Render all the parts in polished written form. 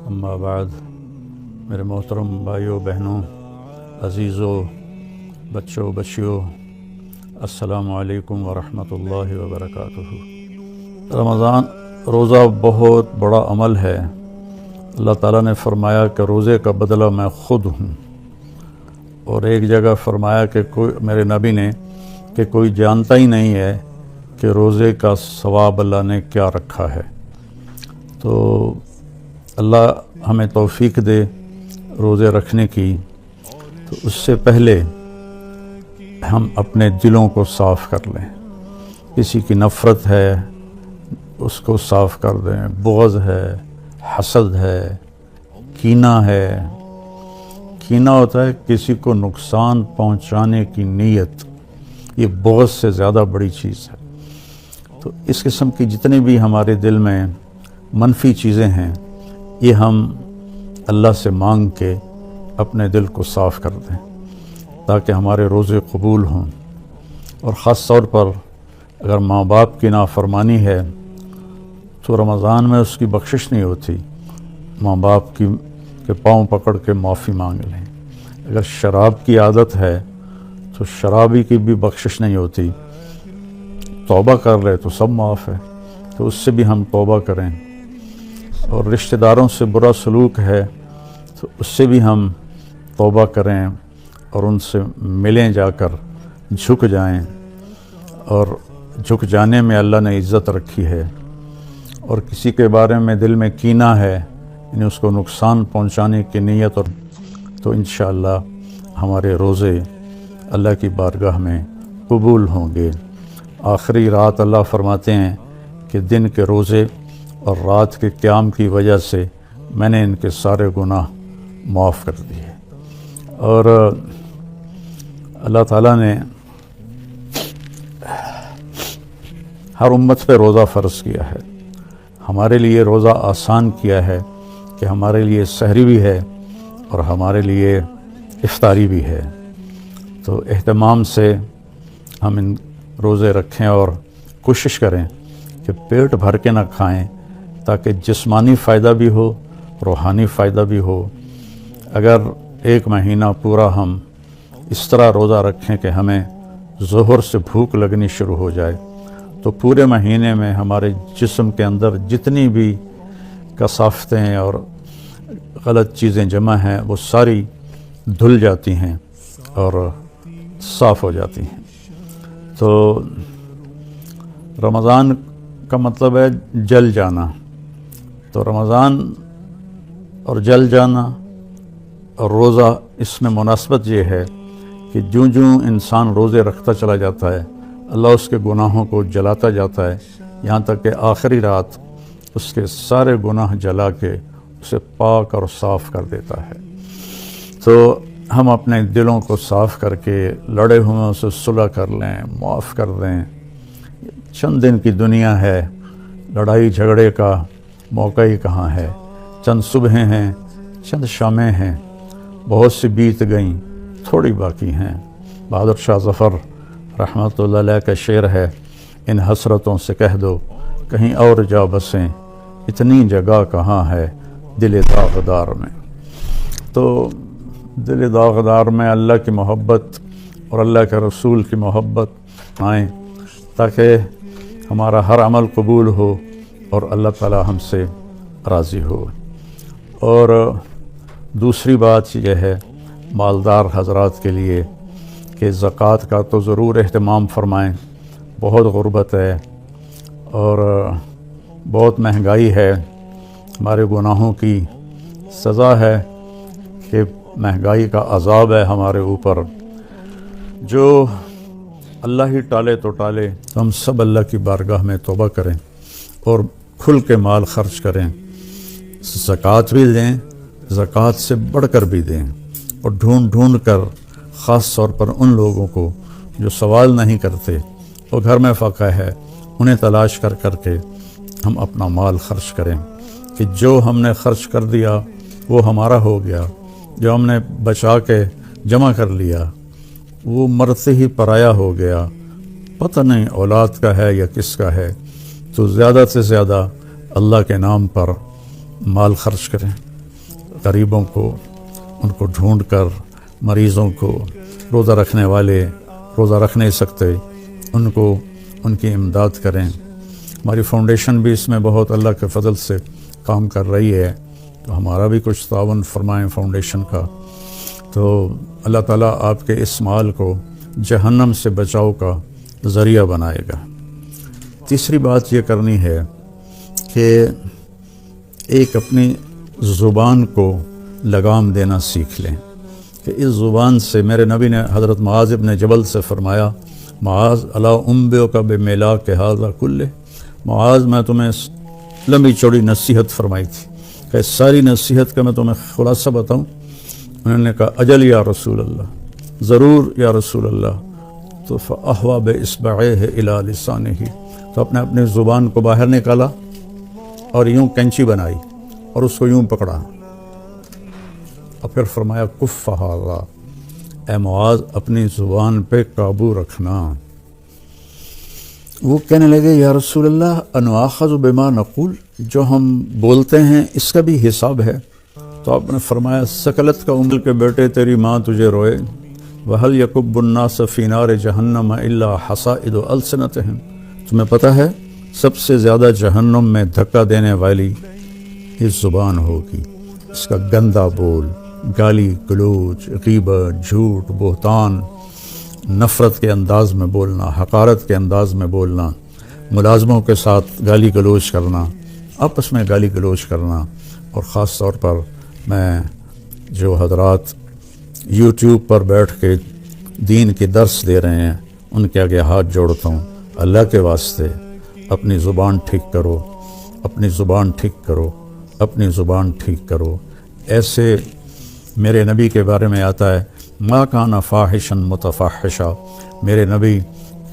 اما بعد، میرے محترم بھائیوں بہنوں، عزیزوں، بچوں بچیوں، السلام علیکم ورحمۃ اللہ وبرکاتہ۔ رمضان روزہ بہت بڑا عمل ہے۔ اللہ تعالیٰ نے فرمایا کہ روزے کا بدلہ میں خود ہوں، اور ایک جگہ فرمایا کہ میرے نبی نے کہ کوئی جانتا ہی نہیں ہے کہ روزے کا ثواب اللہ نے کیا رکھا ہے۔ تو اللہ ہمیں توفیق دے روزے رکھنے کی۔ تو اس سے پہلے ہم اپنے دلوں کو صاف کر لیں۔ کسی کی نفرت ہے اس کو صاف کر دیں، بغض ہے، حسد ہے، کینہ ہے۔ کینہ ہوتا ہے کسی کو نقصان پہنچانے کی نیت، یہ بغض سے زیادہ بڑی چیز ہے۔ تو اس قسم کی جتنے بھی ہمارے دل میں منفی چیزیں ہیں، یہ ہم اللہ سے مانگ کے اپنے دل کو صاف کر دیں تاکہ ہمارے روزے قبول ہوں۔ اور خاص طور پر اگر ماں باپ کی نافرمانی ہے تو رمضان میں اس کی بخشش نہیں ہوتی۔ ماں باپ کے پاؤں پکڑ کے معافی مانگ لیں۔ اگر شراب کی عادت ہے تو شرابی کی بھی بخشش نہیں ہوتی۔ توبہ کر لے تو سب معاف ہے، تو اس سے بھی ہم توبہ کریں۔ اور رشتہ داروں سے برا سلوک ہے تو اس سے بھی ہم توبہ کریں اور ان سے ملیں، جا کر جھک جائیں۔ اور جھک جانے میں اللہ نے عزت رکھی ہے۔ اور کسی کے بارے میں دل میں کینہ ہے، یعنی اس کو نقصان پہنچانے کی نیت، اور تو انشاءاللہ ہمارے روزے اللہ کی بارگاہ میں قبول ہوں گے۔ آخری رات اللہ فرماتے ہیں کہ دن کے روزے اور رات کے قیام کی وجہ سے میں نے ان کے سارے گناہ معاف کر دیے۔ اور اللہ تعالیٰ نے ہر امت پہ روزہ فرض کیا ہے۔ ہمارے لیے روزہ آسان کیا ہے کہ ہمارے لیے سحری بھی ہے اور ہمارے لیے افطاری بھی ہے۔ تو اہتمام سے ہم ان روزے رکھیں اور کوشش کریں کہ پیٹ بھر کے نہ کھائیں تاکہ جسمانی فائدہ بھی ہو، روحانی فائدہ بھی ہو۔ اگر ایک مہینہ پورا ہم اس طرح روزہ رکھیں کہ ہمیں ظہر سے بھوک لگنی شروع ہو جائے تو پورے مہینے میں ہمارے جسم کے اندر جتنی بھی کثافتیں اور غلط چیزیں جمع ہیں وہ ساری دھل جاتی ہیں اور صاف ہو جاتی ہیں۔ تو رمضان کا مطلب ہے جل جانا۔ تو رمضان اور جل جانا اور روزہ، اس میں مناسبت یہ ہے کہ جوں انسان روزے رکھتا چلا جاتا ہے اللہ اس کے گناہوں کو جلاتا جاتا ہے، یہاں تک کہ آخری رات اس کے سارے گناہ جلا کے اسے پاک اور صاف کر دیتا ہے۔ تو ہم اپنے دلوں کو صاف کر کے لڑے ہوئے سے صلح کر لیں، معاف کر دیں۔ چند دن کی دنیا ہے، لڑائی جھگڑے کا موقع ہی کہاں ہے۔ چند صبحیں ہیں، چند شامیں ہیں، بہت سی بیت گئیں، تھوڑی باقی ہیں۔ بہادر شاہ ظفر رحمۃ اللہ علیہ کا شعر ہے، ان حسرتوں سے کہہ دو کہیں اور جا بسیں، اتنی جگہ کہاں ہے دل داغدار میں۔ تو دل داغدار میں اللہ کی محبت اور اللہ کے رسول کی محبت آئیں تاکہ ہمارا ہر عمل قبول ہو اور اللہ تعالی ہم سے راضی ہو۔ اور دوسری بات یہ ہے مالدار حضرات کے لیے کہ زکوٰۃ کا تو ضرور اہتمام فرمائیں۔ بہت غربت ہے اور بہت مہنگائی ہے، ہمارے گناہوں کی سزا ہے کہ مہنگائی کا عذاب ہے ہمارے اوپر۔ جو اللہ ہی ٹالے تو ٹالے، تو ہم سب اللہ کی بارگاہ میں توبہ کریں اور کھل کے مال خرچ کریں، زکوٰۃ بھی دیں، زکوٰۃ سے بڑھ کر بھی دیں، اور ڈھونڈ کر خاص طور پر ان لوگوں کو جو سوال نہیں کرتے اور گھر میں فقہ ہے، انہیں تلاش کر کے ہم اپنا مال خرچ کریں کہ جو ہم نے خرچ کر دیا وہ ہمارا ہو گیا، جو ہم نے بچا کے جمع کر لیا وہ مرتے ہی پرایا ہو گیا، پتہ نہیں اولاد کا ہے یا کس کا ہے۔ تو زیادہ سے زیادہ اللہ کے نام پر مال خرچ کریں۔ غریبوں کو ان کو ڈھونڈ کر، مریضوں کو، روزہ رکھنے والے روزہ رکھ نہیں سکتے ان کو ان کی امداد کریں۔ ہماری فاؤنڈیشن بھی اس میں بہت اللہ کے فضل سے کام کر رہی ہے، تو ہمارا بھی کچھ تعاون فرمائیں فاؤنڈیشن کا، تو اللہ تعالیٰ آپ کے اس مال کو جہنم سے بچاؤ کا ذریعہ بنائے گا۔ تیسری بات یہ کرنی ہے کہ ایک اپنی زبان کو لگام دینا سیکھ لیں، کہ اس زبان سے میرے نبی نے حضرت معاذ ابن جبل سے فرمایا، معاذ الا انبئک بملاک ھذا کلہ، معاذ میں تمہیں لمبی چوڑی نصیحت فرمائی تھی کہ ساری نصیحت کا میں تمہیں خلاصہ بتاؤں؟ انہوں نے کہا اجل یا رسول اللہ، ضرور یا رسول اللہ۔ تو فاحوی باصبعیہ الی لسانہ، تو اپنی زبان کو باہر نکالا اور یوں کینچی بنائی اور اس کو یوں پکڑا، اور پھر فرمایا کف ھذا، اے معاذ اپنی زبان پہ قابو رکھنا۔ وہ کہنے لگے یا رسول اللہ انؤاخذ بما نقول، جو ہم بولتے ہیں اس کا بھی حساب ہے؟ تو آپ نے فرمایا سکلت کا امل کے بیٹے تیری ماں تجھے روئے، وَهَلْ يَكُبُّ النَّاسَ فِي نَارِ جَهَنَّمَ إِلَّا حَصَائِدُ أَلْسِنَتِهِمْ، تمہیں پتہ ہے سب سے زیادہ جہنم میں دھکا دینے والی یہ زبان ہوگی، اس کا گندا بول، گالی گلوچ، غیبت، جھوٹ، بہتان، نفرت کے انداز میں بولنا، حقارت کے انداز میں بولنا، ملازموں کے ساتھ گالی گلوچ کرنا، آپس میں گالی گلوچ کرنا، اور خاص طور پر میں جو حضرات یوٹیوب پر بیٹھ کے دین کی درس دے رہے ہیں ان کے آگے ہاتھ جوڑتا ہوں، اللہ کے واسطے اپنی زبان ٹھیک کرو، اپنی زبان ٹھیک کرو، اپنی زبان ٹھیک کرو۔ ایسے میرے نبی کے بارے میں آتا ہے ما کان فاحشا متفحشا، میرے نبی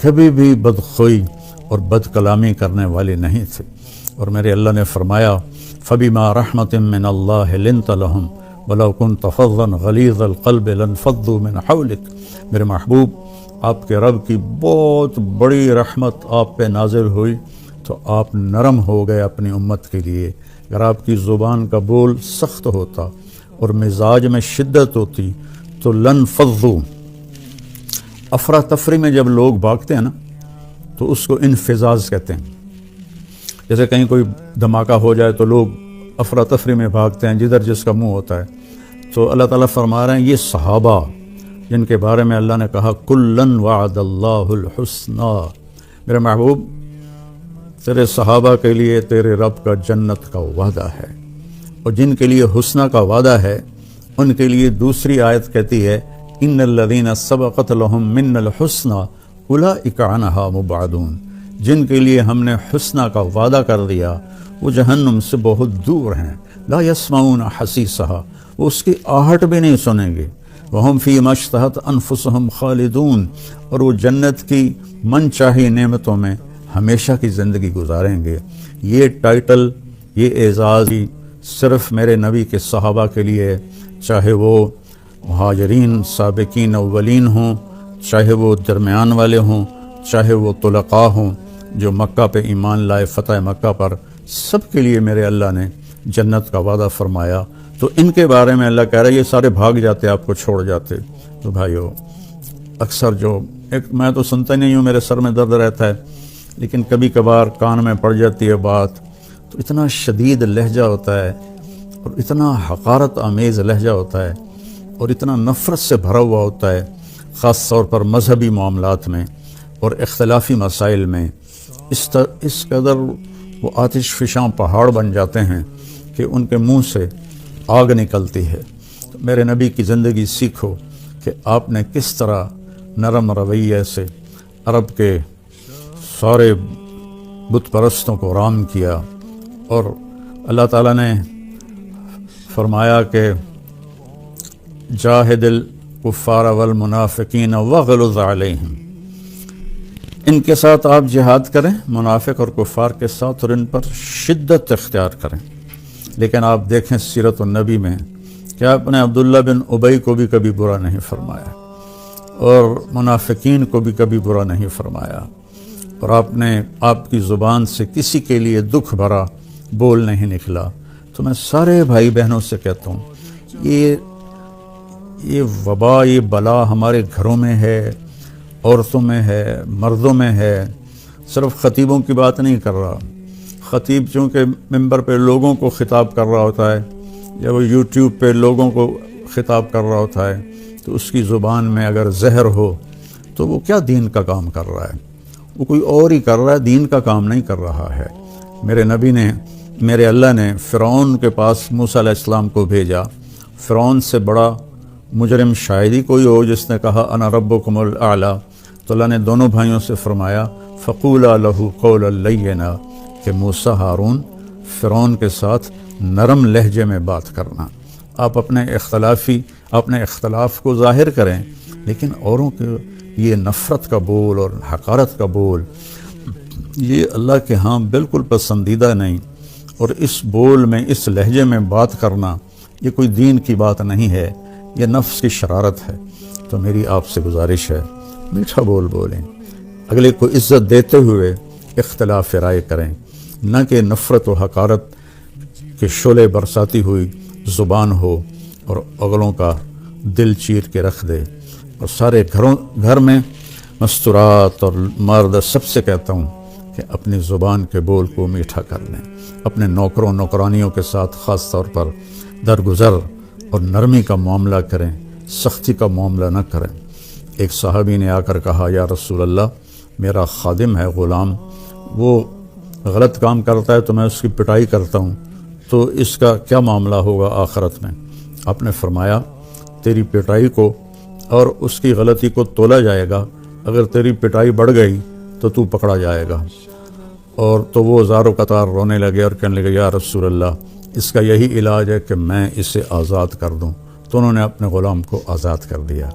کبھی بھی بدخوئی اور بد کلامی کرنے والے نہیں تھے، اور میرے اللہ نے فرمایا فبما رحمت من اللہ لنت لہم ولو كنت فظا غلیظ القلب لانفضوا من حولک، میرے محبوب آپ کے رب کی بہت بڑی رحمت آپ پہ نازل ہوئی تو آپ نرم ہو گئے اپنی امت کے لیے۔ اگر آپ کی زبان کا بول سخت ہوتا اور مزاج میں شدت ہوتی تو لانفضوا، افراتفری میں جب لوگ بھاگتے ہیں نا تو اس کو انفزاز کہتے ہیں، جیسے کہیں کوئی دھماکہ ہو جائے تو لوگ افراتفری میں بھاگتے ہیں جدھر جس کا منہ ہوتا ہے۔ تو اللہ تعالیٰ فرما رہے ہیں یہ صحابہ جن کے بارے میں اللہ نے کہا کلن وعد اللہ الحسنی، میرے محبوب تیرے صحابہ کے لیے تیرے رب کا جنت کا وعدہ ہے، اور جن کے لیے حسنہ کا وعدہ ہے ان کے لیے دوسری آیت کہتی ہے ان الذین سبقت لہم من الحسنی اولئک عنہا مبعدون، جن کے لیے ہم نے حسنہ کا وعدہ کر دیا وہ جہنم سے بہت دور ہیں، لا یسمعون حسیسہا، وہ اس کی آہٹ بھی نہیں سنیں گے، وہم فی ما اشتہت انفسہم خالدون، اور وہ جنت کی من چاہی نعمتوں میں ہمیشہ کی زندگی گزاریں گے۔ یہ ٹائٹل، یہ اعزاز صرف میرے نبی کے صحابہ کے لیے، چاہے وہ مہاجرین سابقین اولین ہوں، چاہے وہ درمیان والے ہوں، چاہے وہ طلقاء ہوں جو مکہ پہ ایمان لائے فتح مکہ پر، سب کے لیے میرے اللہ نے جنت کا وعدہ فرمایا۔ تو ان کے بارے میں اللہ کہہ رہا ہے یہ سارے بھاگ جاتے آپ کو چھوڑ جاتے۔ تو بھائیو اکثر جو میں تو سنتا نہیں ہوں، میرے سر میں درد رہتا ہے، لیکن کبھی کبھار کان میں پڑ جاتی ہے بات، تو اتنا شدید لہجہ ہوتا ہے اور اتنا حقارت آمیز لہجہ ہوتا ہے اور اتنا نفرت سے بھرا ہوا ہوتا ہے، خاص طور پر مذہبی معاملات میں اور اختلافی مسائل میں، اس قدر وہ آتش فشاں پہاڑ بن جاتے ہیں کہ ان کے منہ سے آگ نکلتی ہے۔ تو میرے نبی کی زندگی سیکھو کہ آپ نے کس طرح نرم رویے سے عرب کے سارے بت پرستوں کو رام کیا، اور اللہ تعالیٰ نے فرمایا کہ جاہد الکفار والمنافقین واغلظ علیہم، ان کے ساتھ آپ جہاد کریں، منافق اور کفار کے ساتھ، اور ان پر شدت اختیار کریں۔ لیکن آپ دیکھیں سیرت النبی میں کہ آپ نے عبداللہ بن ابی کو بھی کبھی برا نہیں فرمایا اور منافقین کو بھی کبھی برا نہیں فرمایا، اور آپ کی زبان سے کسی کے لیے دکھ بھرا بول نہیں نکلا۔ تو میں سارے بھائی بہنوں سے کہتا ہوں یہ وبا، یہ بلا ہمارے گھروں میں ہے، عورتوں میں ہے، مردوں میں ہے. صرف خطیبوں کی بات نہیں کر رہا. خطیب چونکہ ممبر پہ لوگوں کو خطاب کر رہا ہوتا ہے، یا وہ یوٹیوب پہ لوگوں کو خطاب کر رہا ہوتا ہے، تو اس کی زبان میں اگر زہر ہو تو وہ کیا دین کا کام کر رہا ہے؟ وہ کوئی اور ہی کر رہا ہے، دین کا کام نہیں کر رہا ہے. میرے اللہ نے فرعون کے پاس موسیٰ علیہ السلام کو بھیجا. فرعون سے بڑا مجرم شاید ہی کوئی ہو جس نے کہا انا ربکم الاعلی. تو اللہ نے دونوں بھائیوں سے فرمایا فقولا لہ قولا لینا، کہ موسیٰ ہارون فرعون کے ساتھ نرم لہجے میں بات کرنا. آپ اپنے اختلاف کو ظاہر کریں، لیکن اوروں کے یہ نفرت کا بول اور حقارت کا بول، یہ اللہ کے ہاں بالکل پسندیدہ نہیں. اور اس بول میں، اس لہجے میں بات کرنا، یہ کوئی دین کی بات نہیں ہے، یہ نفس کی شرارت ہے. تو میری آپ سے گزارش ہے، میٹھا بول بولیں، اگلے کو عزت دیتے ہوئے اختلاف رائے کریں، نہ کہ نفرت و حقارت کے شعلے برساتی ہوئی زبان ہو اور اگلوں کا دل چیر کے رکھ دے. اور سارے گھر میں مستورات اور مرد سب سے کہتا ہوں کہ اپنی زبان کے بول کو میٹھا کر لیں. اپنے نوکروں نوکرانیوں کے ساتھ خاص طور پر درگزر اور نرمی کا معاملہ کریں، سختی کا معاملہ نہ کریں. ایک صحابی نے آ کر کہا یا رسول اللہ، میرا خادم ہے، غلام، وہ غلط کام کرتا ہے تو میں اس کی پٹائی کرتا ہوں، تو اس کا کیا معاملہ ہوگا آخرت میں؟ آپ نے فرمایا تیری پٹائی کو اور اس کی غلطی کو تولا جائے گا. اگر تیری پٹائی بڑھ گئی تو پکڑا جائے گا. اور تو وہ زارو قطار رونے لگے اور کہنے لگے یا رسول اللہ، اس کا یہی علاج ہے کہ میں اسے آزاد کر دوں. تو انہوں نے اپنے غلام کو آزاد کر دیا.